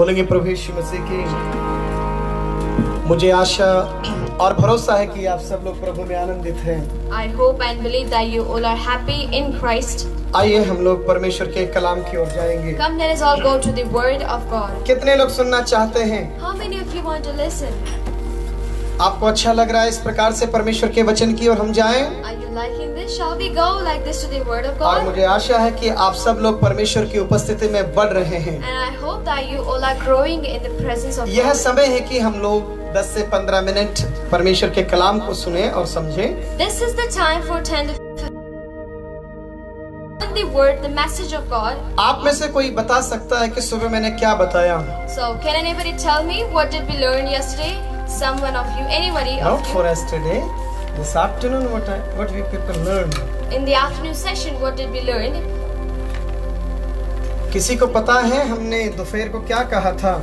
बोलेंगे प्रभु यीशु मसीह की। मुझे आशा और भरोसा है कि आप सब लोग प्रभु में आनंदित हैं। I hope and believe that you all are happy in Christ. आइए हम लोग परमेश्वर के कलाम की ओर जाएंगे। Come, let us all go to the Word of God. कितने लोग सुनना चाहते हैं? How many of you want to listen? आपको अच्छा लग रहा है इस प्रकार से परमेश्वर के वचन की ओर हम जाएं? Are you liking this? Shall we go like this to the Word of और God? मुझे आशा है कि आप सब लोग परमेश्वर की उपस्थिति में बढ़ रहे हैं। And I hope that you all are growing in the presence of यह God. समय है कि हम लोग 10 से 15 मिनट परमेश्वर के कलाम को सुने और समझें। This is the time for 10 to 15 the Word, the message of God. आप में से कोई बता सकता है कि सुबह मैंने क्या बताया? So, can anybody tell me what did we learn yesterday? Someone of you, anybody No, of for you? yesterday, this afternoon, what we people learned. In the afternoon session, what did we learn? किसी को पता है हमने दोपहर को क्या कहा था?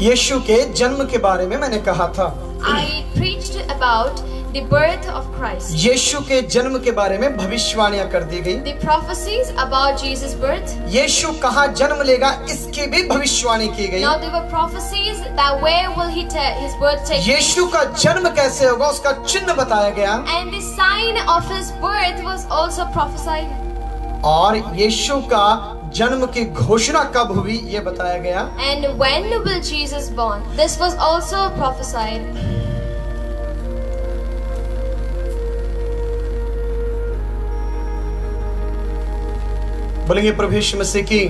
यीशु के जन्म के बारे में मैंने कहा था। I preached about the birth of Christ. यीशु के जन्म के बारे में भविष्यवाणियां कर दी गई। The prophecies about Jesus' birth. यीशु कहाँ जन्म लेगा इसकी भी भविष्यवाणी की गई। Now there were prophecies that where will his birth take place? यीशु का जन्म कैसे होगा उसका चिन्ह बताया गया। And the sign of his birth was also prophesied. और यीशु का जन्म की घोषणा कब हुई ये बताया गया। And when will Jesus born? This was also prophesied. बोलेंगे प्रभु यीशु मसीह की।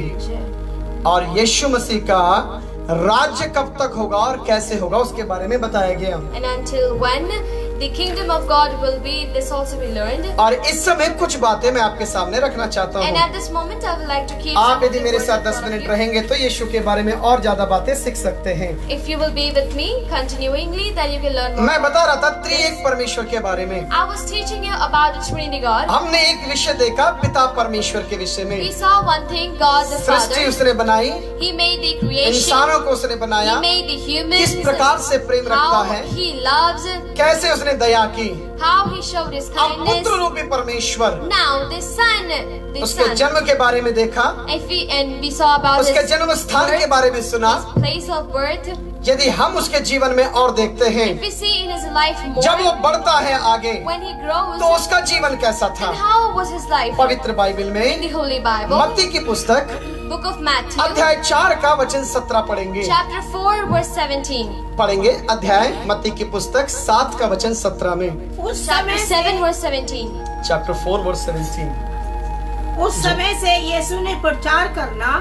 और यीशु मसीह का राज्य कब तक होगा और कैसे होगा उसके बारे में बताया गया। And until when the kingdom of God will be, this also we learned. और इस समय कुछ बातें मैं आपके सामने रखना चाहता And हूँ। at this moment I would like to keep. आप some of यदि the मेरे word साथ in 10 front of minute you. रहेंगे तो यीशु के बारे में और ज्यादा बातें सीख सकते हैं। If you will be with me continuingly, then you can learn more. मैं बता रहा था त्रिएक परमेश्वर के बारे में। I was teaching you about the Trinity God. हमने एक विषय देखा पिता परमेश्वर के विषय में। We saw one thing, God the Srishti Father. उसने बनाई, He made the creation. इंसानों को उसने बनाया, He made the humans. किस प्रकार से प्रेम रखता How है, He loves. कैसे उसने दया की। How He showed His अब kindness. पुत्र रूपी परमेश्वर Now the Son, उसके जन्म के बारे में देखा, and we saw about उसके His जन्म स्थान के बारे में सुना। place of birth. यदि हम उसके जीवन में और देखते हैं, If we see in His life जब वो more, बढ़ता है आगे when He grows, तो उसका जीवन कैसा था। and how was His life? पवित्र बाइबल In में the Holy Bible, मत्ती की पुस्तक Book of Matthew, अध्याय 4 का वचन 17 पढ़ेंगे। chapter 4, verse 17. पढ़ेंगे अध्याय मत्ती की पुस्तक 7 का वचन 17 में। उस Chapter समय 7, से verse 17. Chapter 4 verse 17। उस समय से यीशु ने प्रचार करना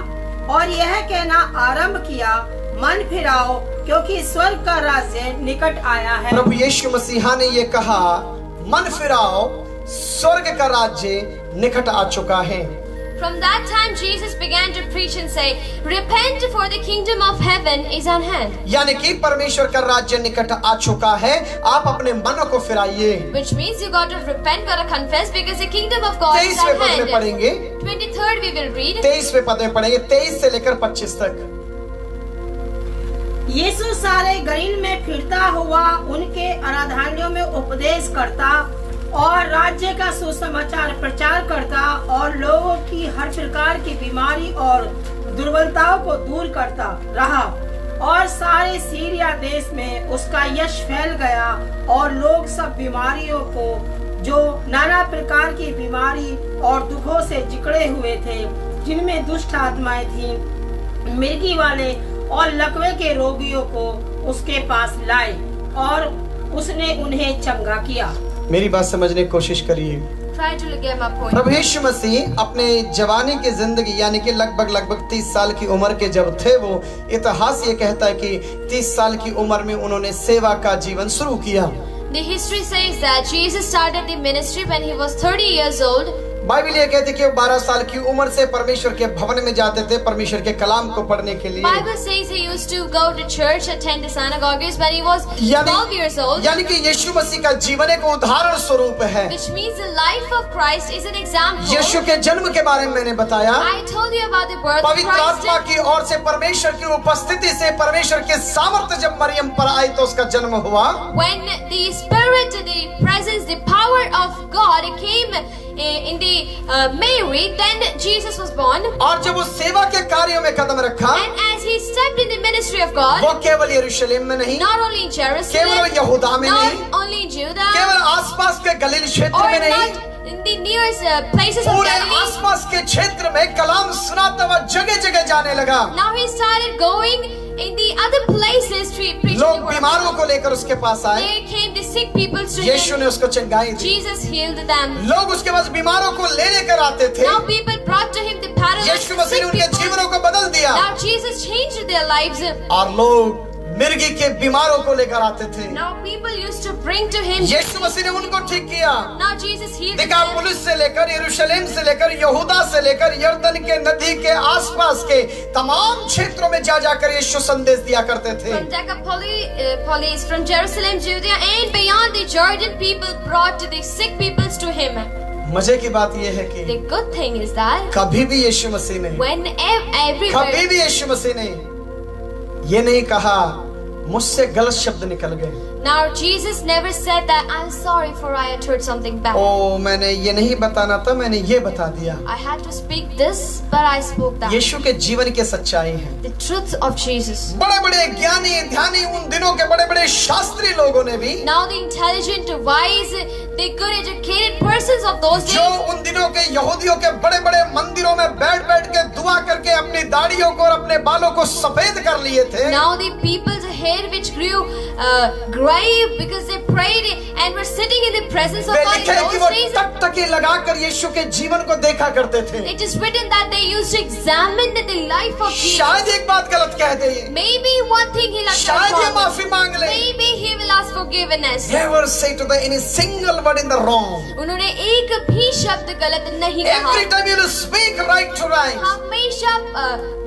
और यह कहना आरंभ किया, मन फिराओ क्योंकि स्वर्ग का राज्य निकट आया है। प्रभु यीशु मसीहा ने ये कहा, मन फिराओ स्वर्ग का राज्य निकट आ चुका है। From that time, Jesus began to preach and say, "Repent, for the kingdom of heaven is on hand." यानी कि परमेश्वर का राज्य निकट आ चुका है, आप अपने मन को फिराइए। Which means you got to repent, got to confess, because the kingdom of God is 23वें on पद में hand. पढ़ेंगे, 23rd we will read. 23वें पद में पढ़ेंगे, 23 से लेकर 25 तक। यीशु सारे गलील में फिरता हुआ उनके आराधनालयों में उपदेश करता और राज्य का सुसमाचार प्रचार करता और लोगों की हर प्रकार की बीमारी और दुर्बलताओं को दूर करता रहा। और सारे सीरिया देश में उसका यश फैल गया और लोग सब बीमारियों को, जो नाना प्रकार की बीमारी और दुखों से जिकड़े हुए थे, जिनमें दुष्ट आत्माएं थीं, मिर्गी वाले और लकवे के रोगियों को उसके पास लाए और उसने उन्हें चंगा किया। मेरी बात समझने की कोशिश करिए। Try to get my point. प्रभु यीशु मसीह अपने जवानी की जिंदगी यानी कि लगभग 30 साल की उम्र के जब थे, वो इतिहास ये कहता है कि 30 साल की उम्र में उन्होंने सेवा का जीवन शुरू किया। The history says that Jesus started the ministry when he was 30 years old. Bible ये कहती है कि वो 12 साल की उम्र से परमेश्वर के भवन में जाते थे परमेश्वर के कलाम को पढ़ने के लिए। Bible says he used to go to church, attend the synagogues when he was 12 years old. यानी कि यीशु मसीह का जीवन एक उदाहरण स्वरूप है। Which means the life of Christ is an example. यीशु के जन्म के बारे में मैंने बताया। I told you about the birth of पवित्र आत्मा Christ. की ओर से परमेश्वर की उपस्थिति से परमेश्वर के सामर्थ्य जब मरियम पर आई तो उसका जन्म हुआ। When the Spirit, the presence, the power of God came in the Mary, then Jesus was born. और जब वो सेवा के कार्यों में कदम रखा, And as he stepped in the ministry of God, वो केवल यरूशलेम में नहीं, not only in Jerusalem, केवल यहूदा में नहीं, not only in Judah, केवल आसपास के गलील क्षेत्र or में नहीं, not in the nearest places of पूरे Galilee. आसपास के क्षेत्र में कलाम सुनाता हुआ जगह जगह जाने लगा। Now he started going in the other places to preach the लोग word. बीमारों को लेकर उसके पास आए, There came the sick people to Yeshu him. ने उसको चंगाई दी। Jesus healed them. लोग उसके पास बीमारों को ले लेकर आते थे, Now people brought to him the paralyzed, यीशु मसीह ने sick उनके people. जीवनों को बदल दिया, Now Jesus changed their lives. और लोग मिर्गी के बीमारों को लेकर आते थे, Now people used to bring to him. यीशु मसीह ने उनको ठीक किया। Now Jesus healed them. दिकापुलिस से लेकर यरूशलेम से लेकर यहूदा से लेकर यरदन के नदी के आसपास के तमाम क्षेत्रों में जा जाकर यीशु संदेश दिया करते थे। From Decapolis, from Jerusalem, Judea, and beyond the Jordan, people brought the sick peoples to him. मजे की बात यह है कि The good thing is that कभी भी यीशु मसीह ने when everywhere, कभी भी यीशु मसीह ने ये नहीं कहा मुझसे गलत शब्द निकल गए, now Jesus never said that I'm sorry for I uttered something bad. ओ मैंने ये नहीं बताना था, मैंने ये बता दिया। I had to speak this, but I spoke that. यीशु के जीवन की सच्चाई है। The truth of Jesus. बड़े बड़े ज्ञानी ध्यानी उन दिनों के बड़े बड़े शास्त्री लोगों ने भी, Now the intelligent, wise, the good educated persons of those जो days, उन दिनों के यहूदियों के बड़े बड़े मंदिरों में बैठ बैठ के दुआ करके अपनी दाढ़ियों को और अपने बालों को सफेद कर लिए थे, now the people's hair which grew gray because they prayed and were sitting in the presence of way God in लिखे कि वो those days. टकटकी लगाकर यीशु के जीवन को देखा करते थे। It is written that they used to examine the life of Jesus. शायद एक बात गलत कह दे, Maybe one thing he left शायद ये out wrong. माफी मांग ले। Maybe he will ask forgiveness. Never say to the any single word in the wrong. उन्होंने एक भी शब्द गलत नहीं कहा। Every time you speak right to right. हमेशा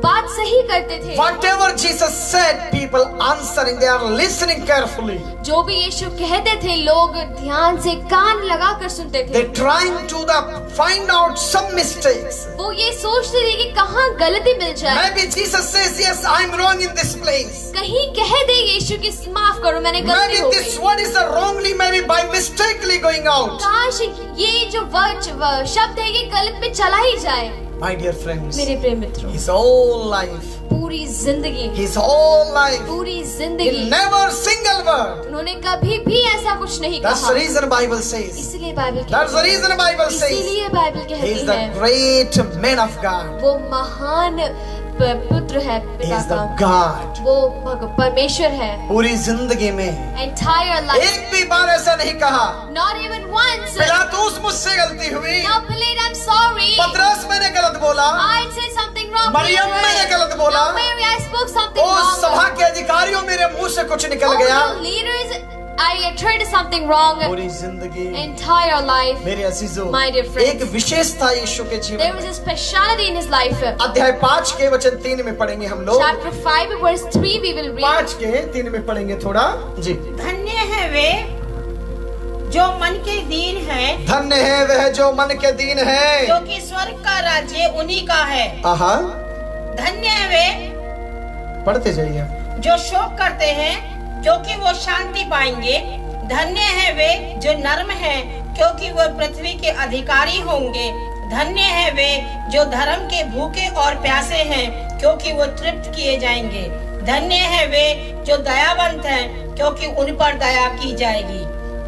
बात सही करते थे। Whatever Jesus said, people answering, they are listening carefully. जो भी यीशु कहते थे लोग ध्यान से कान लगाकर सुनते थे। They trying to find out some mistakes. वो ये सोचते थे कि कहाँ गलती मिल जाए। Maybe Jesus says, yes, I'm wrong in this place. कहीं कह दे यीशु कि माफ करो मैंने गलती Maybe हो this गई। word is wrongly, maybe by mistakenly going out. काश ये जो शब्द है ये गलत पे चला ही जाए। My dear friends, मेरे प्रिय मित्रों, his whole life, पूरी जिंदगी, his whole life, पूरी he जिंदगी never single word. उन्होंने कभी भी ऐसा कुछ नहीं That's कहा। the reason Bible says. इसीलिए Bible That's the reason Bible says. इसीलिए बाइबल He कहती is the है great man of God. वो महान पुत्र है He पिता is the का, God. वो परमेश्वर है। पूरी जिंदगी में Entire life, एक भी बार ऐसा नहीं कहा not even once. पिलातुस मुझसे गलती हुई, Now Pilate, I'm sorry. पतरस मैंने गलत बोला, I said something wrong. Maryam Peter. मैंने गलत बोला, Now Mary, I spoke something O wrong. सभा के अधिकारियों मेरे मुंह से कुछ निकल गया। Oh, you leaders, I uttered something wrong. पूरी जिंदगी Entire life, मेरे अजीजों, My dear friends, एक विशेषता यीशु के जीवन there में। was a speciality in his life. अध्याय 5 के वचन 3 में पढ़ेंगे हम लोग। Chapter 5, verse 3, we will read. 5 के 3 में पढ़ेंगे थोड़ा जी। धन्य है वे जो मन के दीन है, धन्य है वह जो मन के दीन है, क्योंकि स्वर्ग का राज्य उन्हीं का है। आहा, धन्य है वे पढ़ते जाइए। जो शोक करते हैं, क्योंकि वो शांति पाएंगे। धन्य है वे जो नर्म हैं, क्योंकि वो पृथ्वी के अधिकारी होंगे। धन्य है वे जो धर्म के भूखे और प्यासे हैं, क्योंकि वो तृप्त किए जाएंगे। धन्य है वे जो दयावंत हैं, क्योंकि उन पर दया की जाएगी।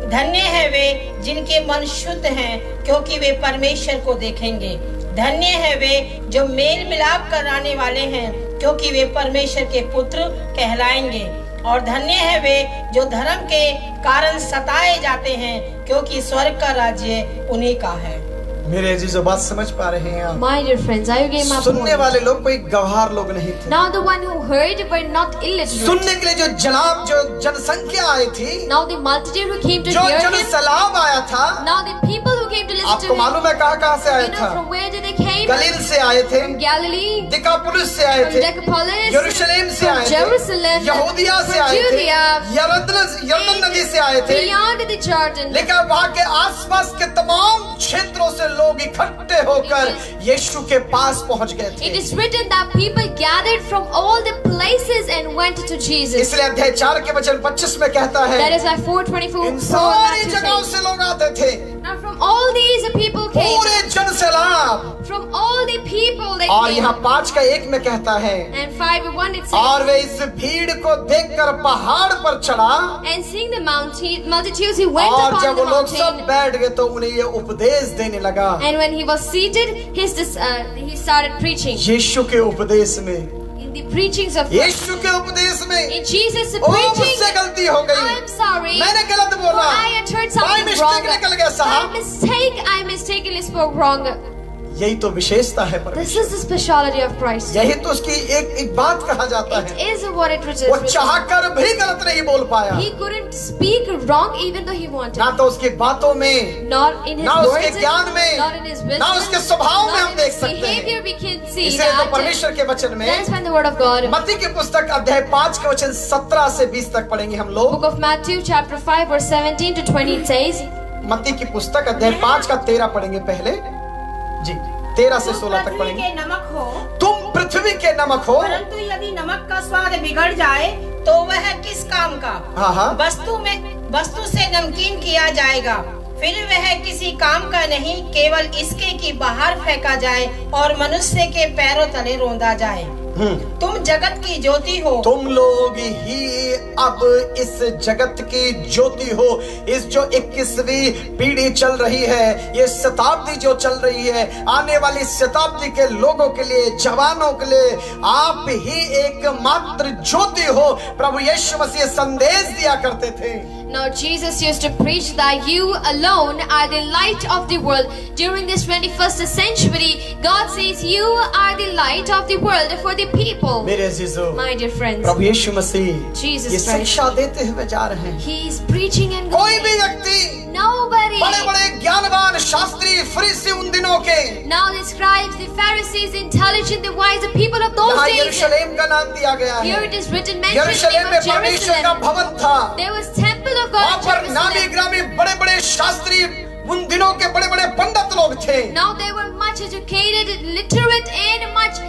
धन्य है वे जिनके मन शुद्ध हैं, क्योंकि वे परमेश्वर को देखेंगे। धन्य है वे जो मेल मिलाप कराने वाले हैं, क्योंकि वे परमेश्वर के पुत्र कहलाएंगे। और धन्य है वे जो धर्म के कारण सताए जाते हैं, क्योंकि स्वर्ग का राज्य उन्हीं का है। मेरे अजीजों, बात समझ पा रहे हैं आप? My dear friends, are you getting my सुनने point? वाले लोग कोई गवार लोग नहीं थे। Now the one who heard were not illiterate. सुनने के लिए जो जनसंख्या आई थी, Now the multitude who came to जो hear him. जनसैलाब आया था, Now the people who came to listen to आपको him. मालूम है कहाँ से आया You know था? from where did they came? गलील से आए थे, From Galilee, दिकापुलिस से आए from थे, Decapolis, यरूशलेम से from आए थे, Jerusalem, यहूदिया से from आए थे, Judea, यरदन नदी से आए थे। beyond the Jordan. लेकिन वहाँ के आसपास के तमाम क्षेत्रों से लोग इकट्ठे होकर यीशु के पास पहुंच गए It थे। is written that people gathered from all the places and went to Jesus. इसलिए अध्याय 4 के वचन 25 में कहता है, That is why 4:24. इन सारी जगहों से लोग आते थे। Now from all these people came. पूरे जन सैलाब। From all the people that और came. यहाँ 5:1 में कहता है, And 5:1 it says. और वे इस भीड़ को देखकर पहाड़ पर चढ़ा। And seeing the multitudes, he went और upon जब the वो लोग सब mountain. बैठ गए तो उन्हें ये उपदेश देने लगा। And when he was seated, he started preaching. यीशु के उपदेश में, In the preachings of यीशु के उपदेश में, in Jesus' ओ preaching, मुझसे गलती हो गई, I'm sorry. मैंने गलत बोला, I uttered by something mistake wrong. निकल गया साहब। I mistakenly spoke wrong. यही तो विशेषता है This परमेश्वर। is the speciality of Christ. यही तो उसकी एक बात कहा जाता It है। is what it was. वो चाहकर भी गलत नहीं बोल पाया, He couldn't speak wrong even though he wanted. ना तो उसकी बातों में, Not in his ना उसके words, ज्ञान में, not in his wisdom, ना उसके स्वभाव में not हम in देख his सकते हैं। behavior we can see इसलिए तो that. परमेश्वर के वचन में That is when the word of God. मत्ती की पुस्तक अध्याय 5 के वचन 17 से 20 तक पढ़ेंगे हम लोग। Book of Matthew chapter 5 verse 17 to 20 it says. मत्ती की पुस्तक अध्याय 5 का 13 पढ़ेंगे पहले जी, 13 से 16 तक पृथ्वी पढ़ेंगे। के नमक हो, तुम पृथ्वी के नमक हो। परंतु यदि नमक का स्वाद बिगड़ जाए तो वह किस काम का? हाँ हाँ। वस्तु से नमकीन किया जाएगा, फिर वह किसी काम का नहीं, केवल इसके कि बाहर फेंका जाए और मनुष्य के पैरों तले रौंदा जाए। तुम जगत की ज्योति हो। तुम लोग ही अब इस जगत की ज्योति हो। इस जो 21वीं पीढ़ी चल रही है, ये शताब्दी जो चल रही है, आने वाली शताब्दी के लोगों के लिए, जवानों के लिए आप ही एकमात्र ज्योति हो। प्रभु यीशु मसीह संदेश दिया करते थे। Now Jesus used to preach that you alone are the light of the world. During this 21st century, God says you are the light of the world for the people. मेरे अजीजों, My dear friends, Prabhu Yeshu Masih Jesus ये Christ. शिक्षा देते हुए जा रहे हैं। He is preaching and कोई going. भी व्यक्ति, Nobody. बड़े बड़े ज्ञानवान शास्त्री फरीसी उन दिनों के, Now the scribes, the Pharisees, intelligent, the wise, the people of those यहाँ days. यरूशलेम का नाम दिया गया Here है। it is written, mentioned the यरूशलेम name में of परमेश्वर का Jerusalem. भवन था। There was temple of वहाँ God पर in नामी Jerusalem. ग्रामी बड़े बड़े शास्त्री, उन दिनों के बड़े बड़े पंडित लोग थे। Now they were much educated, literate, and much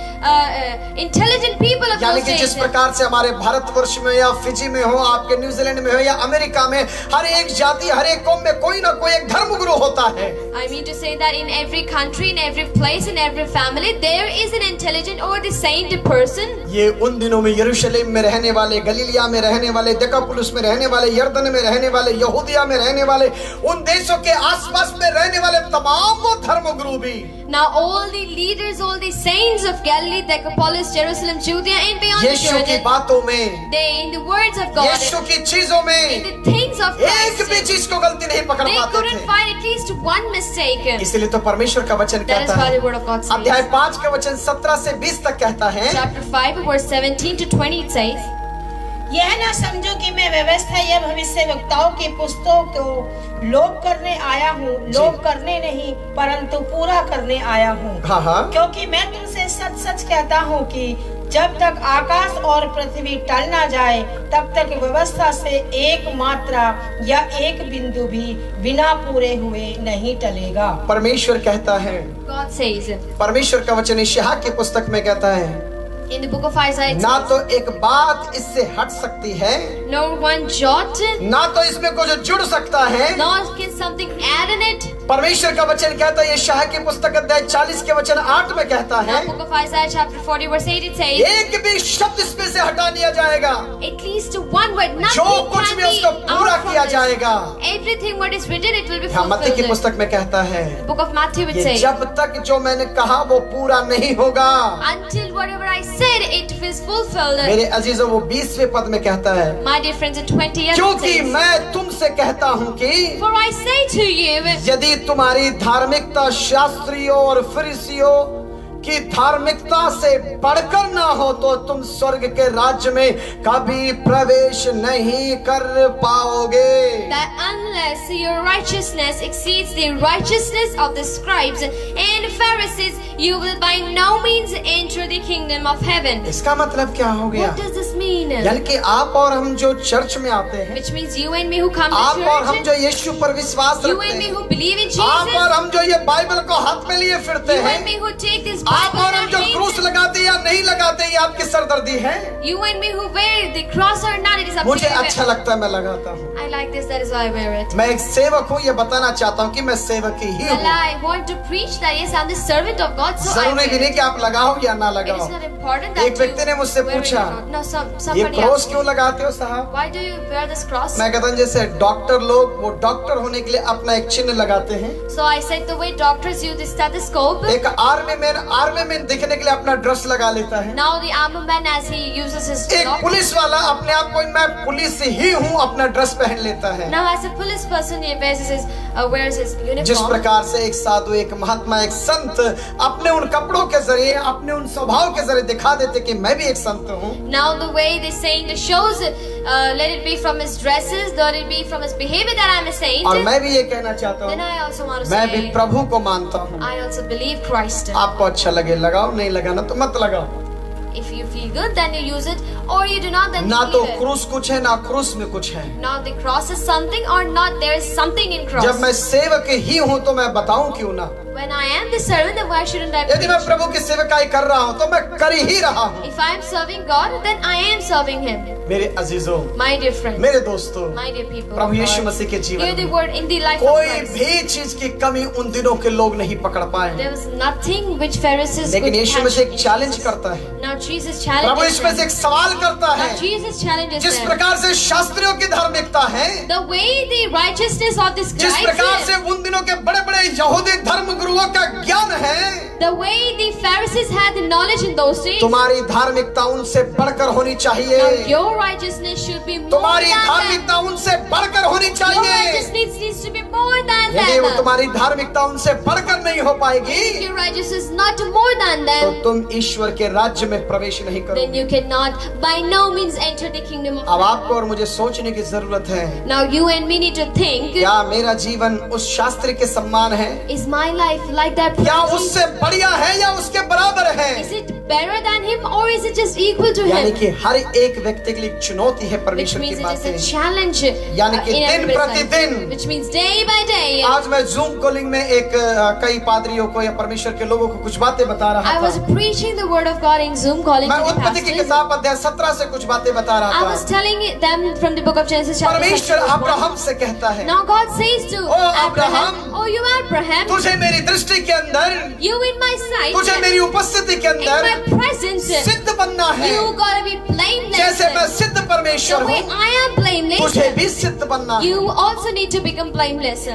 intelligent people of यानी those कि जिस days. प्रकार से हमारे भारतवर्ष में या फिजी में हो, आपके न्यूजीलैंड में हो या अमेरिका में, हर एक जाति, हर एक कौम में कोई ना कोई एक धर्मगुरु होता है। I mean to say that in every country, in every place, in every family, there is an intelligent or the saint person. ये उन दिनों में यरूशलेम में रहने वाले, गलीलिया में रहने वाले, देकापुलिस में रहने वाले, यरदन में रहने वाले, यहूदिया में रहने वाले, उन देशों के आसपास में रहने वाले तमाम वो धर्मगुरु भी, Now all the leaders, all the saints of Galilee, Decapolis, Jerusalem, Judea, and beyond the यीशु की Jordan, बातों में, they, in the words of God, यीशु की चीजों in में the things of एक भी Christ, चीज को गलती नहीं पकड़ they पाते couldn't थे। find at least one mistake. इसलिए तो परमेश्वर का वचन That is कहता why है, the word of God says. अध्याय 5 के वचन 17 से 20 तक कहता है, Chapter 5, verse 17 to 20 it says, यह न समझो कि मैं व्यवस्था या भविष्य वक्ताओं की पुस्तकों को लोप करने आया हूँ। लोप करने नहीं, परंतु पूरा करने आया हूँ। हाँ हाँ, क्योंकि मैं तुमसे सच सच कहता हूँ कि जब तक आकाश और पृथ्वी टल ना जाए, तब तक व्यवस्था से एक मात्रा या एक बिंदु भी बिना पूरे हुए नहीं टलेगा। परमेश्वर कहता है, God says, परमेश्वर का वचन यशायाह की पुस्तक में कहता है, in the book of Isaiah, it ना says, तो एक बात इससे हट सकती है, nor one jot, ना तो इसमें कुछ जुड़ सकता है। nor can something add in it. परमेश्वर का वचन कहता है, यशायाह की पुस्तक अध्याय 40 के वचन 8 में कहता है, Now, book of Isaiah, chapter 40, verse 8, it says, एक भी शब्द इसमें से हटा दिया जाएगा, at least one word, जो nothing कुछ can भी be उसको पूरा out किया from this. जाएगा। Everything what is written, it will be यहाँ मत्ती की fulfilled. पुस्तक में कहता है, Book of Matthew, it ये says, जब तक जो मैंने कहा वो पूरा नहीं होगा। until whatever I said, it is fulfilled. मेरे अजीजों, वो 20वें पद में कहता है, My dear friends, in 20th, it क्योंकि says, मैं तुमसे कहता हूँ कि for I say to you, यदि तुम्हारी धार्मिकता शास्त्रियों और फरीसियों की धार्मिकता से बढ़कर ना हो, तो तुम स्वर्ग के राज्य में कभी प्रवेश नहीं कर पाओगे। that unless your righteousness exceeds the righteousness of the scribes and Pharisees, you will by no means enter the kingdom of heaven. इसका मतलब क्या हो गया? What does this mean? यानी कि आप और हम जो चर्च में आते हैं, Which means you and me who come to आप और हम church, जो यीशु पर विश्वास you रखते and me हैं, who believe in आप Jesus, और हम जो ये बाइबल को हाथ में लिए फिरते you हैं, and me who take this आप Bible और in हम our जो क्रूस hands, लगाते या नहीं लगाते, ये आपकी सरदर्दी है। you and me who wear the cross or not, it is up to मुझे you. अच्छा लगता है, मैं लगाता हूँ। I like this, that is why I wear it. मैं एक सेवक हूँ, ये बताना चाहता हूँ कि मैं सेवक ही Well, हूँ। I want to preach that yes, I'm the servant of God, so I जरूरी wear भी नहीं it. कि आप लगाओ या ना It is लगाओ। not important एक that व्यक्ति ने you मुझसे wear it पूछा, or not. No, ये somebody क्रॉस else. क्यों लगाते हो साहब? Why do you wear this cross? मैं कहता हूँ जैसे डॉक्टर लोग वो डॉक्टर होने के लिए अपना एक चिन्ह लगाते हैं, So I said the way doctors use the stethoscope. एक आर्मी मैन दिखने के लिए अपना ड्रेस लगा लेता है, Now the armor man, as he uses his एक doctor. पुलिस वाला अपने आप को मैं पुलिस ही हूँ अपना ड्रेस पहन लेता है। Now as a police person, he wears his जिस uniform. प्रकार से एक साधु, एक महात्मा, एक संत अपने उन कपड़ों के जरिए, अपने उन स्वभाव के जरिए दिखा देते कि मैं भी एक संत हूँ। Now the way the saint shows, let it be from his dresses, let it be from his behavior that I'm a saint. और मैं भी ये कहना चाहता Then हूँ, I also want to मैं भी say, प्रभु को मानता हूँ। I also believe Christ. आपको अच्छा लगे लगाओ, नहीं लगाना तो मत लगाओ। If you feel good, then you use it, or you do not, then ना you तो leave it. क्रूस कुछ है, ना क्रूस में कुछ है। Now the cross is something or not, there is something in cross. जब मैं सेवक ही हूँ तो मैं बताऊं क्यों ना? When I am the servant, then why shouldn't I यदि मैं preach? प्रभु की सेवकाई कर रहा हूँ तो मैं कर ही रहा हूँ। If I am serving God, then I am serving Him. मेरे अजीजों, My dear friends, मेरे दोस्तों, my dear people, Prabhu of Yeshu God, मसीह के जीवन hear the में word in the life of कोई Christ. भी चीज की कमी उन दिनों के लोग नहीं पकड़ पाए, There was nothing which Pharisees लेकिन could यीशु catch मसीह एक in चैलेंज Jesus. करता है। Now Jesus प्रभु challenges इसमें से them. एक सवाल करता है, Now Jesus challenges जिस them. प्रकार से शास्त्रियों की धार्मिकता है, The way the righteousness of the जिस प्रकार से scribes, उन दिनों के बड़े बड़े यहूदी धर्म गुरुओं का ज्ञान है, the way the Pharisees had the knowledge in those days, तुम्हारी धार्मिकता उनसे बढ़कर होनी चाहिए। now your righteousness should be more तुम्हारी than them. धार्मिकता उनसे बढ़कर होनी Your चाहिए। righteousness needs to be more than यदि वो them. तुम्हारी धार्मिकता उनसे बढ़कर नहीं हो पाएगी Your righteousness is not more than तो them, तुम ईश्वर के राज्य में प्रवेश नहीं then करोगे। you cannot by no means enter the kingdom of अब heaven. आपको और मुझे सोचने की जरूरत है, Now you and me need to think, क्या मेरा जीवन उस शास्त्री के समान है, is my life like that क्या person? उससे बढ़िया है या उसके बराबर है? Is it better than him or is it just equal to यानी him? कि हर एक व्यक्ति के लिए एक चुनौती है Which परमेश्वर की means it is a बातें। challenge यानी कि in दिन everybody's प्रतिदिन। life. Which means day by day. आज मैं जूम कॉलिंग में एक कई पादरियों को या परमेश्वर के लोगों को कुछ बातें बता रहा I was था। preaching the word of God in Zoom calling मैं to the उत्पत्ति की pastors. किताब अध्याय 17 से कुछ बातें बता I रहा was था। telling them from the book of Genesis chapter परमेश्वर 17. अब्राहम से कहता है, Now God says to O Abraham, Abraham, oh you Abraham, तुझे मेरी दृष्टि के अंदर, you in my sight, तुझे मेरी उपस्थिति के in अंदर my presence, सिद्ध बनना है। you gotta be blameless. जैसे मैं सिद्ध परमेश्वर The way हूँ, I am blameless, तुझे भी सिद्ध बनना है। you also need to become blameless.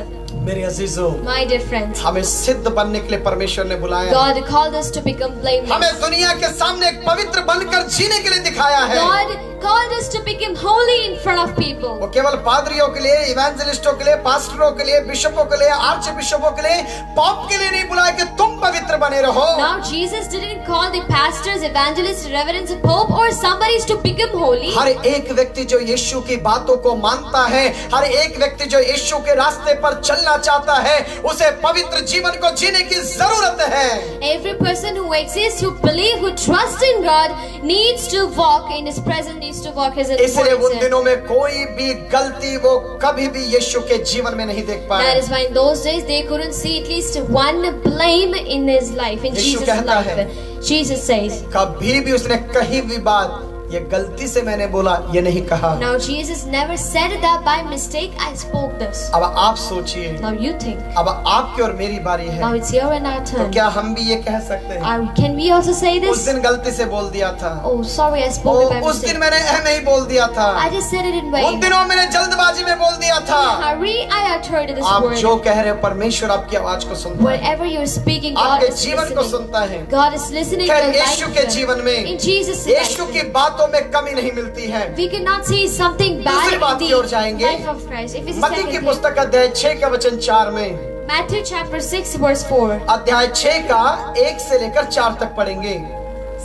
मेरे अजीजों, My dear friends, हमें सिद्ध बनने के लिए परमेश्वर ने बुलाया है। God called us to become blameless. हमें दुनिया के सामने एक पवित्र बनकर जीने के लिए दिखाया है। God called us to become holy in front of people. वो केवल पादरियों के लिए, इवेंजलिस्टों के लिए, पास्टरों के लिए, बिशपों के लिए, आर्च बिशपों के लिए, पॉप के लिए नहीं बुलाया कि तुम पवित्र बने रहो। Now Jesus didn't call the pastors, evangelists, reverends, pope or somebody to become holy. हर एक व्यक्ति जो यीशु की बातों को मानता है, हर एक व्यक्ति जो यीशु के रास्ते पर चलना चाहता है, उसे पवित्र जीवन को जीने की जरूरत है। Every person who exists, who believe, who trusts in God, needs to walk in His presence, needs to walk His इसलिए उन importance. दिनों में कोई भी गलती वो कभी भी यीशु के जीवन में नहीं देख That पाए। is why in those days they couldn't see at least one blame in His life, in Yeshu Jesus' कहता life. है, Jesus says. कभी भी उसने कहीं भी बात ये गलती से मैंने बोला ये नहीं कहा। Now Jesus never said that by mistake I spoke this. अब आप सोचिए, Now you think. अब आपकी और मेरी बारी है, Now it's your and our तो turn. क्या हम भी ये कह सकते हैं, Can we also say उस this? दिन गलती से बोल दिया था, Oh, sorry, I spoke it by उस दिन mistake. मैंने नहीं बोल दिया था, I just said it in उन vain. दिनों मैंने जल्दबाजी में बोल दिया था। Hurry, I uttered this आप word. जो कह रहे हो परमेश्वर आपकी आवाज को सुनता है, Whatever you're speaking, God आपके is जीवन को listening. सुनता है। God is listening to खैर your यीशु के life. जीवन में In Jesus' यीशु life. की बातों में कमी नहीं मिलती है। We cannot see something दूसरी bad बात in की ओर the जाएंगे। life of Christ. If it's मत्ती की पुस्तक अध्याय 6 का वचन 4 में, Matthew chapter 6 verse 4. अध्याय 6 का 1 से लेकर 4 तक पढ़ेंगे।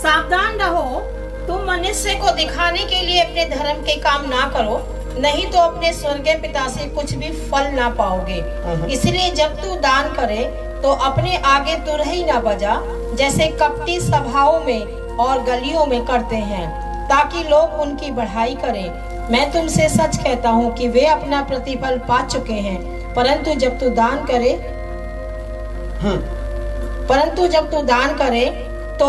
सावधान रहो, तुम मनुष्य को दिखाने के लिए अपने धर्म के काम ना करो, नहीं तो अपने स्वर्गीय पिता से कुछ भी फल ना पाओगे। इसलिए जब तू दान करे तो अपने आगे तुरही ना बजा, जैसे कपटी सभाओं में और गलियों में करते हैं, ताकि लोग उनकी बढ़ाई करें। मैं तुमसे सच कहता हूँ कि वे अपना प्रतिफल पा चुके हैं। परंतु जब तू दान करे तो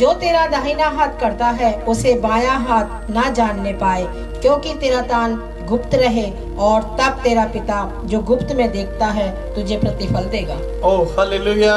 जो तेरा दाहिना हाथ करता है उसे बायां हाथ ना जानने पाए, क्योंकि तेरा दान गुप्त रहे, और तब तेरा पिता जो गुप्त में देखता है तुझे प्रतिफल देगा। Oh hallelujah.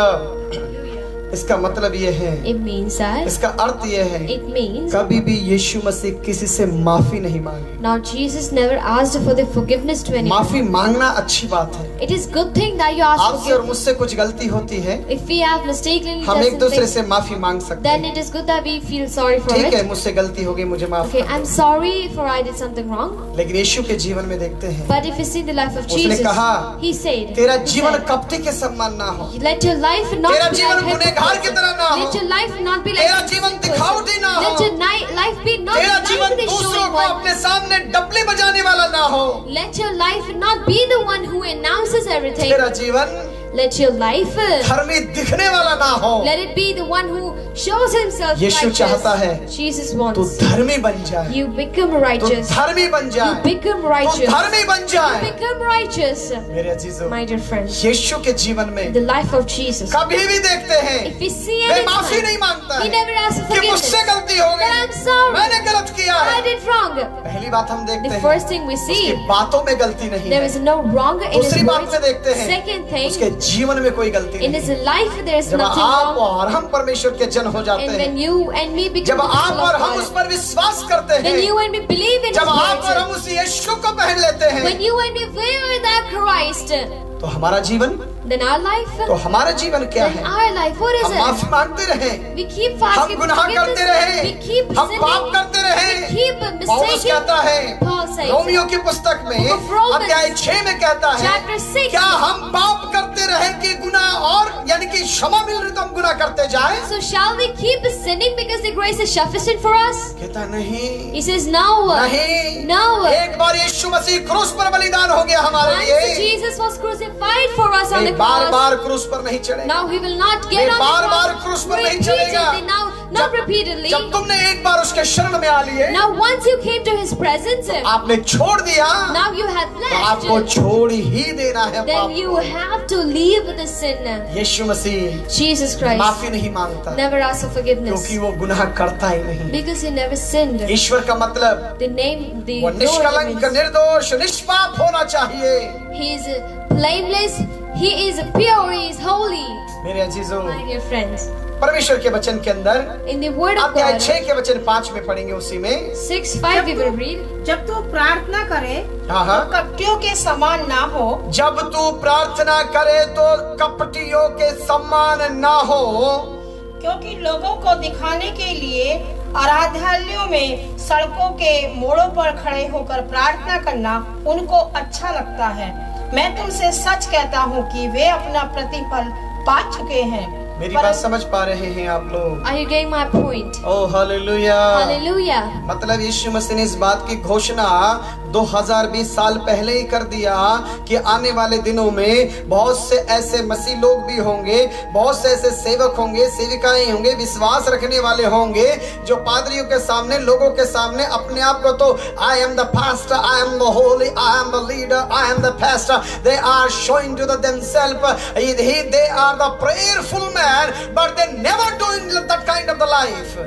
इसका मतलब ये है, It means that, इसका अर्थ ये है, it means, कभी भी यीशु मसीह किसी से माफी नहीं मांगी। now Jesus never asked for the forgiveness to anyone. माफी मांगना अच्छी बात है। It is good thing that you ask आपसे और forgiveness. मुझसे कुछ गलती होती है, If we have mistakenly हम done एक दूसरे something, से माफी मांग सकते then हैं। it is good that we feel sorry for ठीक है, it. मुझसे गलती हो गई, मुझे माफ Okay, कर I'm दो। sorry for I did something wrong. लेकिन यीशु के जीवन में देखते हैं, But if you see the life of उसने Jesus, कहा, he said, तेरा he जीवन said, कपटी के समान ना हो, let your life not तेरा be जीवन like गुनहगार की तरह ना हो, Let your life not be like तेरा जीवन hypocrites. दिखावटी ना हो, Let your life be not तेरा like जीवन the दूसरों showing को one. अपने सामने डबली बजाने वाला ना हो। Let your life not be the one who announces everything. तेरा जीवन Let your life धर्मी दिखने वाला ना हो। let it be the one who shows himself Yeshu righteous. चाहता है, Jesus तू wants धर्मी बन जाए, you become तू righteous. धर्मी बन You जाए, become तू righteous. धर्मी बन You जाए। become righteous. मेरे अजीजों, My dear friends, यीशु के जीवन में the life of Jesus. कभी भी देखते हैं If we see way any माफी time, नहीं मांगता he है never asks for कि forgiveness. मुझसे गलती हो But I'm गई, sorry. मैंने गलत किया I है। did wrong. पहली बात हम देखते The हैं, first thing we see, उसकी बातों में गलती नहीं there है। is no wrong in his दूसरी बात words. में देखते हैं, Second उसके thing, जीवन में कोई गलती in नहीं his है। life there is जब nothing आप wrong. और हम परमेश्वर के जन हो जाते And when हैं, you and me become जब the आप people और of हम उस God, पर विश्वास करते when हैं, you and me believe in जब His आप और हम words, उस यीशु को पहन लेते हैं, when you and me wear that Christ, तो हमारा जीवन, then our life, तो हमारा जीवन क्या then है? our life, what is हम it? माफी मांगते रहे, We keep हम asking for गुनाह करते forgiveness. रहे, We keep हम sinning. पाप करते रहे। We keep पौलुस mistaking. कहता है, Paul says, रोमियो की पुस्तक में Book of Romans, अध्याय 6 में कहता है, Chapter 6, क्या हम पाप करते रहे कि गुनाह और यानी कि क्षमा मिल रही तो हम गुनाह करते जाए? so shall we keep sinning because the grace is sufficient for us? कहता नहीं, He says, no. नहीं। No. एक बार यीशु मसीह क्रूस पर बलिदान हो गया हमारे Once लिए, Jesus was crucified for us on the bar cross. बार क्रूस पर नहीं चढ़ेगा। Now he will not way get on बार-बार the क्रूस cross पर नहीं चढ़ेगा। repeatedly. Now, not repeatedly. जब तुमने एक बार उसके शरण में आ लिए, Now once you came to his presence, आपने छोड़ दिया, now you have तो आपको left. छोड़ ही देना है पाप Then you को। have to leave the sin. Yeshu Masih Jesus Christ माफी नहीं मांगता, never asked for forgiveness क्योंकि वो गुनाह करता ही नहीं। because he never sinned. ईश्वर का मतलब The name, the वो Lord निष्कलंक, means निर्दोष, निष्पाप होना चाहिए। he is blameless, he is pure, he is holy. मेरे अजीजों, My dear friends, परमेश्वर के वचन के अंदर in the word of अध्याय God, 6 के वचन 5 में पढ़ेंगे, उसी में 6:5 we will read. जब तू प्रार्थना करे हाँ हाँ, तो कपटियों के समान ना हो, जब तू प्रार्थना करे तो कपटियों के समान ना हो, क्योंकि लोगों को दिखाने के लिए आराधनालयों में सड़कों के मोड़ों पर खड़े होकर प्रार्थना करना उनको अच्छा लगता है। मैं तुमसे सच कहता हूँ कि वे अपना प्रतिफल पा चुके हैं। मेरी बात समझ पा रहे हैं आप लोग? Are you getting my point? Oh hallelujah. Hallelujah. मतलब यीशु मसीह ने इस बात की घोषणा 2020 साल पहले ही कर दिया कि आने वाले दिनों में बहुत से ऐसे मसीह लोग भी होंगे, बहुत से ऐसे सेवक होंगे, सेविकाएं होंगे, विश्वास रखने वाले होंगे, जो पादरियों के सामने, लोगों के सामने अपने आप को तो I am the pastor, I am the holy, I am the leader, I am the pastor, they are showing to themselves they are the prayerful man, but they never doing that kind of the life.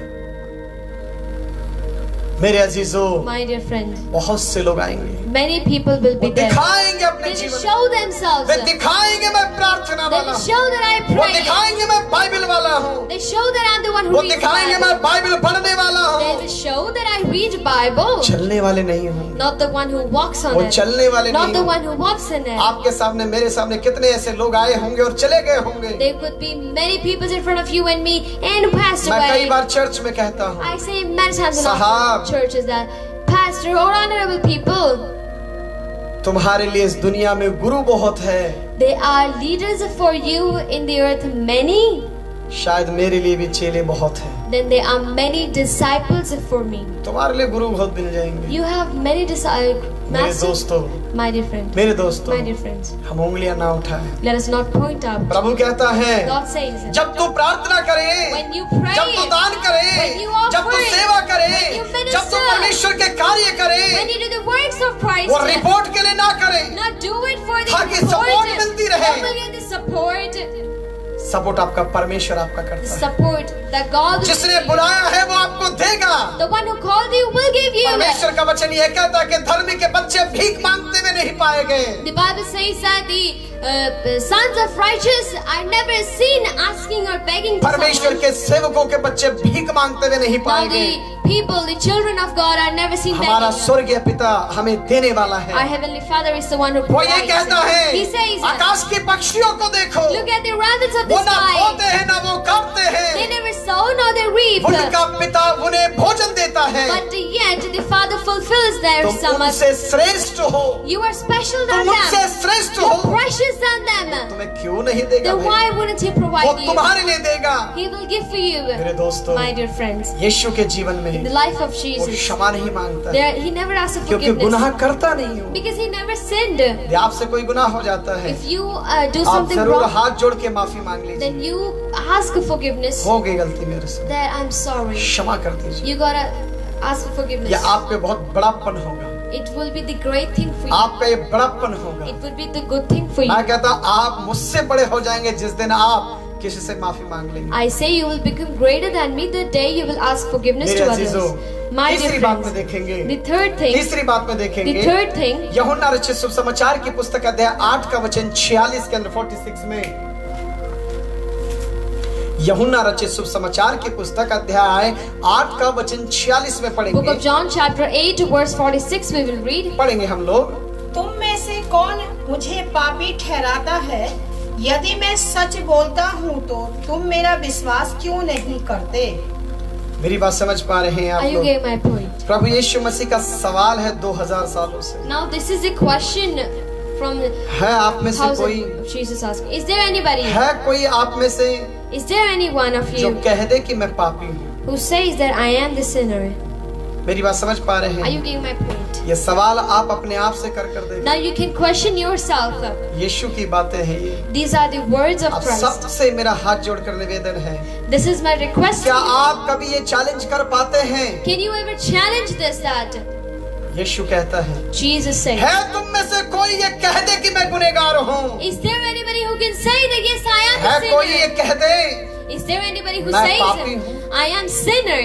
मेरे अजीजों, My dear friends, बहुत से लोग आएंगे, many people will be there. दिखाएंगे अपने They will जीवन, show themselves. वे दिखाएंगे मैं प्रार्थना They वाला will हूँ, show that I वो pray. दिखाएंगे मैं बाइबल वाला हूँ, They show that I'm the one who वो reads दिखाएंगे Bible. मैं बाइबल पढ़ने वाला They हूँ। will show that I read Bible. चलने वाले नहीं हूँ, Not the one who walks on वो it. चलने वाले Not नहीं the हूँ। one who walks in it. आपके सामने, मेरे सामने कितने ऐसे लोग आए होंगे और चले गए होंगे। There could be many people in front of you and me and passed मैं कई away. बार चर्च में कहता हूँ, I say many times in साहब, our churches that pastor or honorable people, तुम्हारे लिए इस दुनिया में गुरु बहुत है, they are leaders for you in the earth many, शायद मेरे लिए भी चेले बहुत हैं। then there are many disciples for me. तुम्हारे लिए गुरु बहुत मिल जाएंगे। You have many disciples. मेरे दोस्तों, My dear friends, मेरे दोस्तों, my dear friends, हम उंगलियां ना उठाएं। let us not point out. प्रभु कहता है, God says, जब तू प्रार्थना करे, when you pray, जब तू दान करे, when you offer जब तू it, सेवा करे, when you minister, जब Christ. वो रिपोर्ट के लिए ना करें, Not do it for the ताकि report. support मिलती रहे। Only get the support. Support आपका परमेश्वर आपका करता है। Support that God will जिसने give you. बुलाया है वो आपको देगा। The one who called you will give you. परमेश्वर का वचन ये कहता है कि धर्मी के बच्चे भीख मांगते हुए नहीं पाए गए। The Bible says that the sons of righteous are never seen asking or begging to परमेश्वर someone. के सेवकों के बच्चे भीख मांगते हुए नहीं पाए Now गए। the people, the children of God are never seen हमारा begging. स्वर्गीय पिता हमें देने वाला Our है। heavenly Father is the one who वो ये provides. कहता है, He says, आकाश की पक्षियों को देखो, look at the rabbits of the वो ना sky. बोते हैं ना वो काटते They हैं, never sow nor they reap. उनका पिता उन्हें भोजन देता है। But yet the Father fulfills their तुम summons. उनसे श्रेष्ठ हो, You are special than तुम उनसे them. श्रेष्ठ You're हो, precious than them. तुम्हें क्यों नहीं देगा Then भाई? why wouldn't He वो provide you? तुम्हारे लिए देगा। He will give for you. मेरे दोस्तों, My dear friends, यीशु के जीवन में the life of वो Jesus, क्षमा नहीं मांगता He never asks for क्योंकि गुनाह forgiveness करता नहीं हूँ। because He never sinned. यदि आपसे कोई गुनाह हो जाता है, If you do आप something जरूर wrong, हाथ जोड़ के माफी मांग लीजिए। then you ask for forgiveness. हो गई गलती मेरे से, That I'm sorry. क्षमा कर दीजिए। You gotta ask for forgiveness. यह आप पे बहुत बड़ापन होगा, It will be the great thing for you. आप पे बड़ापन होगा। It will be the good thing for you. मैं कहता आप मुझसे बड़े हो जाएंगे जिस दिन आप किसी से माफी मांग लेंगे। I say you will become greater than me the day you will ask forgiveness मेरे to अजीजों, others. My तीसरी dear बात में friends, देखेंगे, the third thing, तीसरी बात में देखेंगे, the third thing, यूहन्ना रचित शुभ समाचार की पुस्तक अध्याय 8 का वचन 46 के अंदर 46 में, यूहन्ना रचित शुभ समाचार की पुस्तक अध्याय 8 का वचन 46 में Book पढ़ेंगे। of John chapter 8 verse 46 we will read. पढ़ेंगे हम लोग। तुम में से कौन मुझे पापी ठहराता है? यदि मैं सच बोलता हूँ तो तुम मेरा विश्वास क्यों नहीं करते? मेरी बात समझ पा रहे हैं आप Are you लोग? getting my point? प्रभु यीशु मसीह का सवाल है 2000 सालों से। Now this is a question from है आप में से thousands कोई, of Jesus asking. Is there anybody? है कोई आप में से Is there any one of जो you कह दे कि मैं पापी हूँ? who says that I am the sinner? मेरी बात समझ पा रहे Are you हैं? getting my point? ये सवाल आप अपने आप से कर Now देखें। you can question yourself. यीशु की बातें हैं ये। These are the words of आप Christ. सबसे मेरा हाथ जोड़कर निवेदन है, This is my request. क्या to you. आप कभी ये चैलेंज कर पाते हैं? Can you ever challenge this? That यीशु कहता है, Jesus said. है तुम में से कोई ये कह दे कि मैं गुनहगार हूँ? Is there anybody who can say that yes, I am है a कोई ये sinner? कह दे? Is there anybody who मैं पापी says हूँ। I am sinner?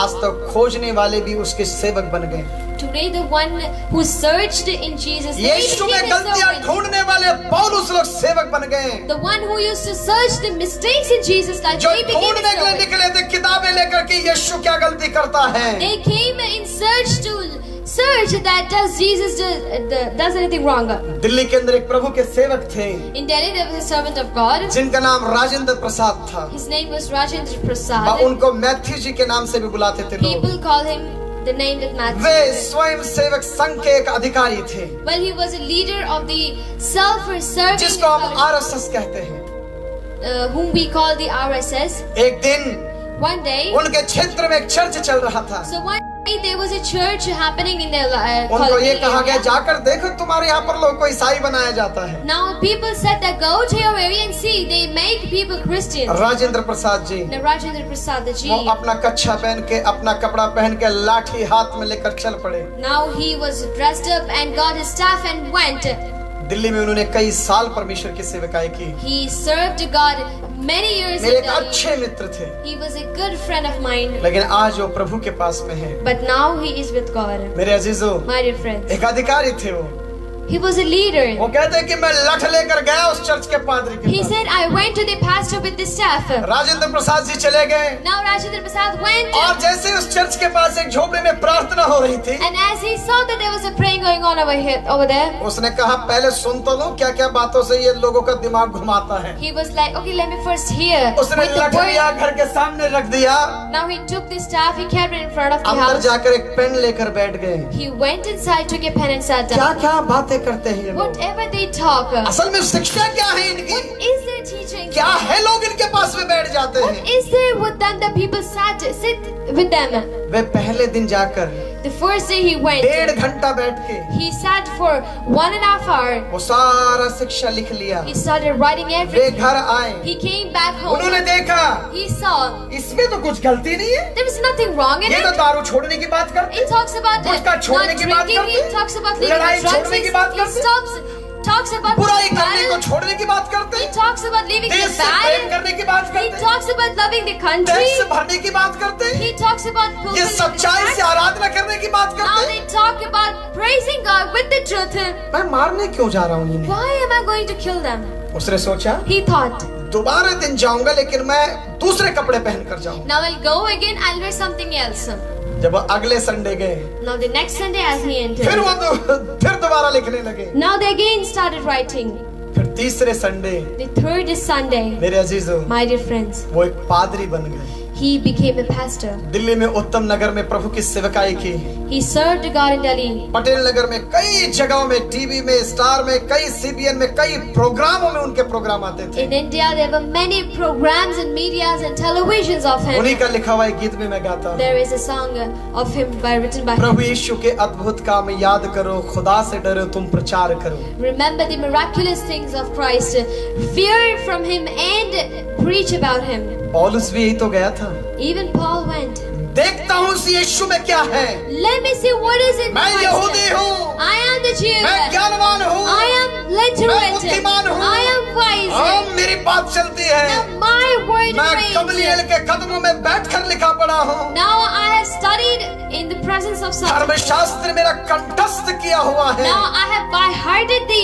आज तक खोजने वाले भी उसके सेवक बन गए। Today the one who searched in Jesus, they यीशु में became his गलतियां servants. ढूंढने वाले पौलुस लोग सेवक बन गए। The one who used to search the mistakes in Jesus' life, जो they became his ढूंढने के लिए servants. निकले थे किताबें लेकर के यीशु क्या गलती करता है। They came in search to search that does Jesus does anything wrong. Delhi के अंदर एक प्रभु के सेवक थे In Delhi there was a servant of God. जिनका नाम राजेंद्र प्रसाद था। His name was Rajendra और Prasad. उनको मैथ्यू जी के नाम से भी बुलाते थे लोग। People call him the name that way Matthew. स्वयं सेवक संघ के एक अधिकारी थे Well, he was a leader of the self-serving, जिसको हम आरएसएस कहते हैं। whom we call the RSS. एक दिन One day, उनके क्षेत्र में एक चर्च चल रहा था। so one day there was a church happening in their उनको ये कहा गया area. जाकर देखो तुम्हारे यहाँ पर लोग को ईसाई बनाया जाता है। Now people said that go to your area and see they make people Christians. Rajendra Prasad ji Now Rajendra Prasad ji, वो अपना कच्छा पहन के अपना कपड़ा पहन के लाठी हाथ में लेकर चल पड़े। now he was dressed up and got his staff and went. Delhi में उन्होंने कई साल परमेश्वर की सेवकाई की। He served God many years मेरे in एक Delhi. अच्छे मित्र थे, He was a good friend of mine. लेकिन आज वो प्रभु के पास में है। But now he is with God. मेरे अजीजों, My dear friends, एक अधिकारी थे वो। he was a leader. वो कहते हैं कि मैं लठ लेकर गया उस चर्च के पादरी के He pass. said, I went to the pastor with the staff. Rajendra Prasad ji चले गए Now Rajendra Prasad went, और जैसे ही उस चर्च के पास एक झोपड़ी में प्रार्थना हो रही थी, and as he saw that there was a praying going on over there, उसने कहा पहले सुन तो लो क्या क्या बातों से ये लोगों का दिमाग घुमाता है। he was like, okay, let me first hear उसने with the लठ लिया, word. घर के सामने रख दिया, Now he took the staff, he carried it in front of the अंदर house. जाकर एक पेन लेकर बैठ गए। He went inside, took a pen and sat क्या down. क्या बातें करते हैं ये लोग? Whatever they talk, असल में शिक्षा क्या है इनकी? what is their teaching? क्या है, लोग इनके पास में बैठ जाते What हैं। is there with them that people sit with them? वे पहले दिन जाकर The first day he went, 1.5 घंटा बैठ के he sat for 1.5 hours. वो सारा शिक्षा लिख लिया। He started writing way everything. घर आए, He came back home. उन्होंने देखा He saw इसमें तो कुछ गलती नहीं है, there was nothing wrong in ये तो it. दारू छोड़ने की बात करते, It talks about gutkha not छोड़ने की बात drinking. करते, It talks about leaving लड़ाई the drugs. छोड़ने की बात He करते, talks about बुराई करने को battle. छोड़ने की बात करते, He talks about leaving देश the से प्रेम bad. करने की बात He करते, talks about loving the country. Tax भरने की बात करते, He talks about ये fulfilling the सच्चाई से tax. आराधना करने की बात Now करते। they talk about praising God with the truth. मैं मारने क्यों जा रहा हूँ इन्हें? Why am I going to kill them? उसने सोचा He thought, दोबारा दिन जाऊंगा, लेकिन मैं दूसरे कपड़े पहन कर जाऊंगा। now I'll go again, I'll wear something else. जब अगले संडे गए, Now the next Sunday as he फिर entered, वो फिर दोबारा लिखने लगे। now they again started writing. फिर तीसरे Sunday, The third is Sunday. मेरे अजीजों, My dear friends, वो एक पादरी बन गए। he became a pastor. Delhi में उत्तम नगर में प्रभु की सेवकाई की। He served God in Delhi. Patel Nagar में कई जगहों में, टीवी में, स्टार में, कई सीबीएन में, कई प्रोग्रामों में उनके प्रोग्राम आते थे। In India, there were many programs and medias and televisions of him. उन्हीं का लिखा हुआ एक गीत भी मैं गाता हूँ। There is a song of him written by him. प्रभु यीशु के अद्भुत काम याद करो, खुदा से डरो, तुम प्रचार करो। Remember the miraculous things of Christ. Fear from him and preach about him. पौलुस भी यही तो गया था। Even Paul went. देखता हूँ उस यीशु में क्या है। Let me see what is in मैं यहूदी Christ. हूँ, I am the Jew. मैं ज्ञानवान हूँ, I am literate. बुद्धिमान हूँ। I am wise. हाँ, मेरी बात चलती है। Now my word मैं reigns. गमलीएल के कदमों में बैठकर लिखा पड़ा हूँ। Now I have studied in the presence of Satan. धर्मशास्त्र मेरा कंठस्थ किया हुआ है। Now I have by hearted the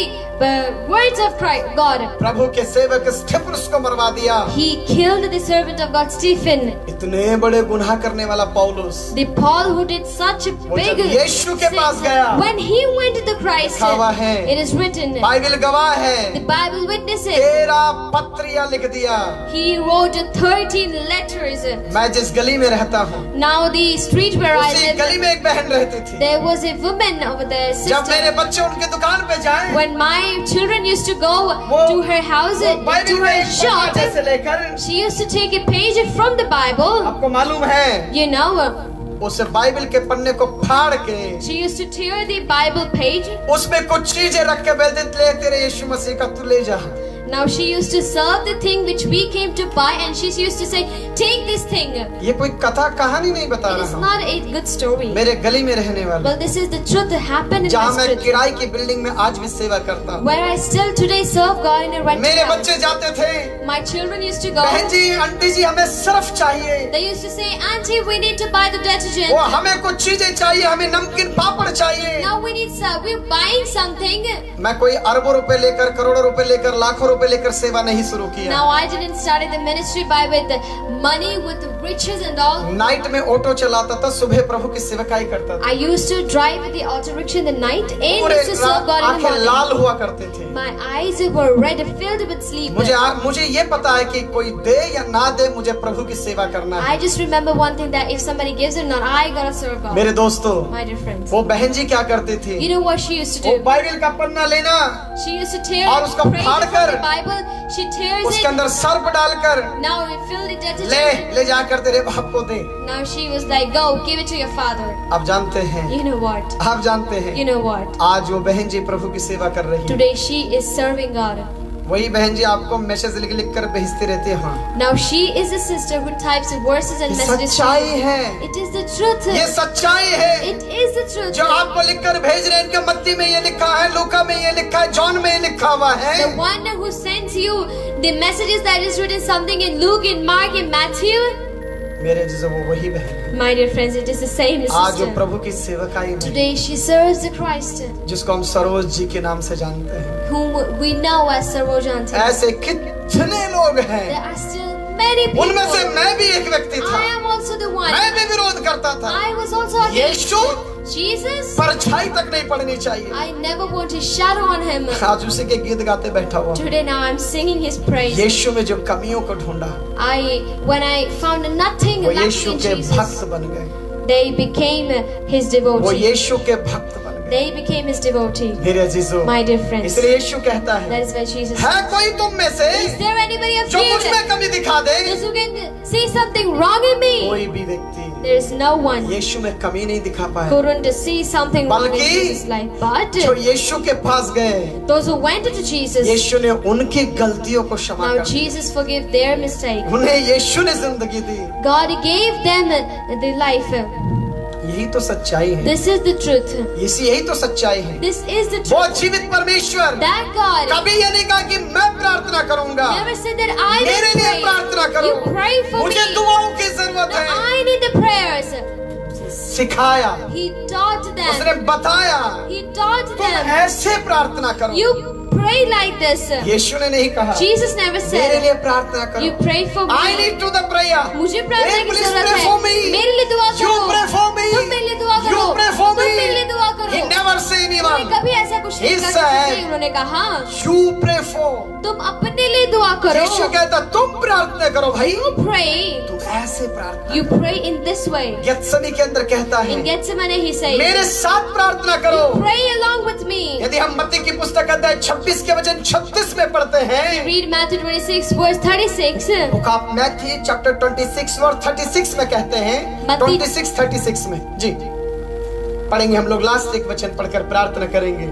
words of Christ, God. प्रभु के सेवक स्थिफनुस को मरवा दिया। He killed the servant of God, Stephen. इतने बड़े गुनाह करने वाला पौलुस, The Paul who did such a वो big जब यीशु के sin, पास गया, when he went to the Christ, लिखा हुआ है, it is written, बाइबल गवाह है, the Bible witnesses, 13 पत्रियां लिख दिया। he wrote 13 letters. मैं जिस गली में रहता हूँ, Now the street where I उसी live, गली में एक बहन रहती थी। there was a woman over there, जब मेरे sister. बच्चे उनके दुकान पे जाएं, When my children used to go वो- to her house, वो to बाइबल में her एक पन्ना shop, जैसे लेकर, she used to take a page from the Bible. आपको मालूम है, You know, उस बाइबल के पन्ने को फाड़ के she used to tear the Bible page. उसमें कुछ चीजें रख के बेच देते, ले तेरे यीशु मसीह का तू ले जा। Now she used to serve the thing which we came to buy, and she used to say, take this thing. ये कोई कथा कहानी नहीं बता It is रहा हूँ, not a good story. मेरे गली में रहने वाले, Well, this is the truth that happened in जहाँ my मैं street, किराए की बिल्डिंग में आज भी सेवा करता हूँ। where I still today serve God in a rented मेरे house. बच्चे जाते थे, My children used to go. बहन जी, आंटी जी, हमें सर्फ चाहिए, They used to say, Auntie, we need to buy the detergent. वो हमें कुछ चीजें चाहिए, हमें नमकीन पापड़ चाहिए। Now we need, we're buying something. मैं कोई अरबों रुपए लेकर, करोड़ों रुपए लेकर, लाखों रुपए लेकर सेवा नहीं शुरू किया। Now I didn't start the ministry by with money, with riches and all. Night में ऑटो चलाता था, सुबह प्रभु की सेवकाई करता था। I used to drive with the auto rickshaw in the night and पूरे used to serve God in the आंखें morning. लाल हुआ करते थे। My eyes were red, filled with sleep. मुझे ये पता है कि कोई दे या ना दे, मुझे प्रभु की सेवा करना है। I just remember one thing, that if somebody gives or not, I gotta serve God. मेरे दोस्तों, My dear friends, वो बहन जी क्या करती थी, you know what she used to वो do? बाइबल का पन्ना लेना, She used to tear और उसको pages फाड़कर, from the Bible. She tears उसके it. अंदर सर्फ डालकर, Now we fill the ले detergent. ले जाकर तेरे बाप को दे। Now she was like, go, give it to your father. आप जानते हैं, You know what? आप जानते हैं, You know what? आज वो बहन जी प्रभु की सेवा कर रही है। Today she is serving God. वही बहन जी आपको मैसेज लिख लिख कर भेजते रहते हैं। हाँ, Now she is a sister who types verses and ये messages. to सच्चाई you. है, It is the truth. ये सच्चाई है। It is the truth. जो आपको लिखकर भेज रहे हैं, इनके मत्ती में ये लिखा है, लूका में ये लिखा है, जॉन में ये लिखा हुआ है। The one who sends you the messages that is written something in Luke, in Mark, in Matthew. मेरे जिसे वो वही बहन, My dear friends, it is the same आज जो sister. प्रभु की सेवकाई में, Today she serves the Christ, जिसको हम सरोज जी के नाम से जानते हैं, whom we know as Sarojanti. ऐसे कितने लोग हैं। There are still many people. उनमें से मैं भी एक व्यक्ति था, I am also the one. मैं भी विरोध करता था। I was also against Yeshu Jesus. परछाई तक नहीं पड़नी चाहिए। I never want a shadow on him. आज उसी के गीत गाते बैठा हुआ। Today now I'm singing his praise. यीशु में जो कमियों को ढूंढा, When I found nothing वो lacking यीशु in के Jesus, भक्त बन गए, they became his वो devotee. यीशु के भक्त बन गए। They became his devotee. मेरे अजीजों, My dear friends, इसलिए यीशु कहता that है, is why Jesus है says, कोई तुम में से is there anybody of जो मुझ you में कमी दिखा दे? those who can see something wrong in me? कोई भी व्यक्ति There is no one यीशु में कमी नहीं दिखा पाया, couldn't see something wrong in बल्कि Jesus' life. But जो यीशु के पास गए, those who went to Jesus, यीशु ने उनकी गलतियों को क्षमा now कर दिया। Jesus forgave their mistake. उन्हें यीशु ने जिंदगी दी। God gave them the life. यही तो सच्चाई है, This is the truth. यही तो सच्चाई है। This is the वो truth. जीवित परमेश्वर That God कभी ये नहीं कहा कि मैं प्रार्थना करूंगा, never said that I मेरे will लिए प्रार्थना pray. करो, You pray for मुझे me. दुआओं की जरूरत Now है। I need the prayers. सिखाया, He taught उसने them. बताया, He taught तुम them. ऐसे प्रार्थना करो। You pray like this. यीशु ने नहीं कहा Jesus never मेरे said, लिए प्रार्थना you करो। pray for I me. need to the prayer. मुझे प्रार्थना Hey, की please जरूरत pray for है। me. मेरे लिए दुआ You करो। pray for me. तुम मेरे लिए दुआ You करो। pray for तुम me. मेरे लिए दुआ करो। He never say उन्होंने anyone. कभी ऐसा कुछ नहीं He कहा said, किसी से। उन्होंने कहा You pray for. तुम अपने लिए दुआ करो। यीशु कहता तुम प्रार्थना करो भाई, You pray. तुम ऐसे प्रार्थना। You pray in this way. Gethsemane के अंदर कहता है In Gethsemane he says, मेरे साथ प्रार्थना करो। pray along with me. यदि हम मत्ती की पुस्तक अध्याय 26 के वचन 36 में पढ़ते हैं, Read Matthew 26 verse 36. Book of Matthew chapter 26 verse 36 में कहते हैं, मत्ती 26-36 में जी पढ़ेंगे हम लोग। लास्ट एक वचन पढ़कर प्रार्थना करेंगे।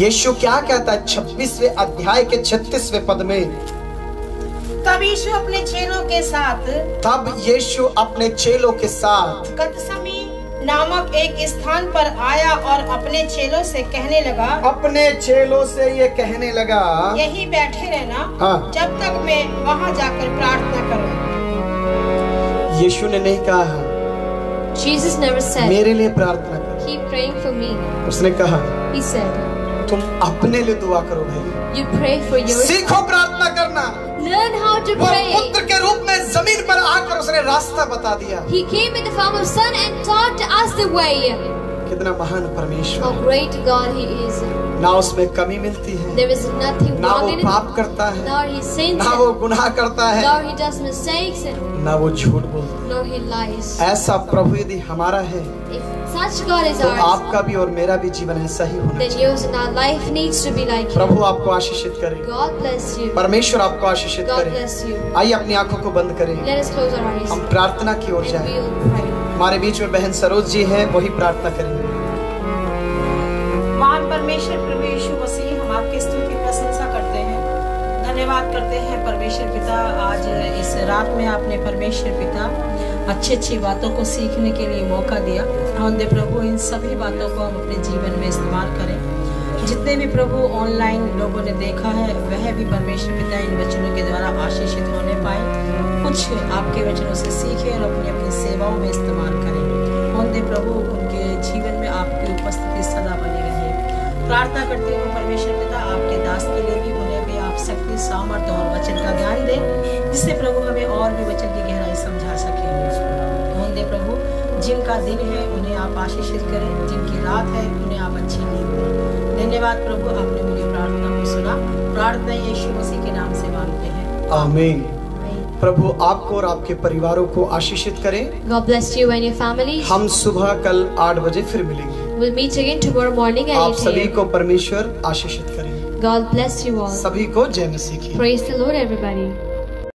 यीशु क्या कहता है 26वें अध्याय के 36वें पद में, तब यीशु अपने चेलों के साथ तब यीशु अपने चेलों के साथ गतसमी नामक एक स्थान पर आया और अपने चेलों से कहने लगा, अपने चेलों से ये कहने लगा, यही बैठे रहना हाँ। जब तक मैं वहां जाकर प्रार्थना करूं। यीशु ने नहीं कहा Jesus never said, मेरे लिए प्रार्थना करो, keep praying for me. उसने कहा He said, तुम अपने लिए दुआ करो भाई। you pray for yourself. सीखो प्रार्थना करना। Learn how to वो pray. पुत्र के रूप में जमीन पर आकर उसने रास्ता बता दिया। He came in the form of son and taught us the way. कितना महान परमेश्वर How है। great God he is. ना उसमें कमी मिलती है, There is nothing ना wrong वो in it. पाप करता है, Nor he sins, ना वो गुनाह करता है, nor he does mistakes, ना वो झूठ बोलता nor he lies. है। ऐसा प्रभु यदि हमारा है If such God is तो ours, आपका भी और मेरा भी जीवन ऐसा ही होना then चाहिए। yours and our life needs to be like him. प्रभु आपको आशीषित करे, God bless you. परमेश्वर आपको आशीषित God करे। bless you. आइए अपनी आंखों को बंद करें, Let us close our eyes हम प्रार्थना की ओर and जाएं। we will pray. हमारे बीच में बहन सरोज जी है, वही प्रार्थना करेंगे। महान परमेश्वर प्रभु यीशु मसीह, हम आपकी स्तुति प्रशंसा करते हैं, धन्यवाद करते हैं परमेश्वर पिता। आज इस रात में आपने परमेश्वर पिता अच्छी अच्छी बातों को सीखने के लिए मौका दिया। हम दे प्रभु इन सभी बातों को हम अपने जीवन में इस्तेमाल करें। जितने भी प्रभु ऑनलाइन लोगों ने देखा है वह भी परमेश्वर पिता इन वचनों के द्वारा आशीषित होने पाए, कुछ आपके वचनों से सीखे और अपनी अपनी सेवाओं में इस्तेमाल करें। हम दे प्रभु उनके जीवन में आपकी उपस्थिति सदा बनी रहे। प्रार्थना करते हुए परमेश्वर पिता आपके दास के लिए भी, उन्हें भी आप शक्ति सामर्थ्य और वचन का ज्ञान दें, जिससे प्रभु हमें और भी वचन की गहराई समझा सके। हम दे प्रभु जिनका दिन है उन्हें आप आशीषित करें, जिनकी रात है उन्हें आप अच्छी नींद दें। धन्यवाद प्रभु, आपने मेरी प्रार्थना को सुना। प्रार्थना यीशु मसीह के नाम से मांगते हैं, आमीन। प्रभु आपको और आपके परिवारों को आशीषित करें। God bless you and your families. हम सुबह कल 8 बजे फिर मिलेंगे। We'll meet again tomorrow morning आप at 8 सभी a.m. को परमेश्वर आशीषित करें। God bless you all. सभी को जय मसीह की। Praise the Lord, everybody.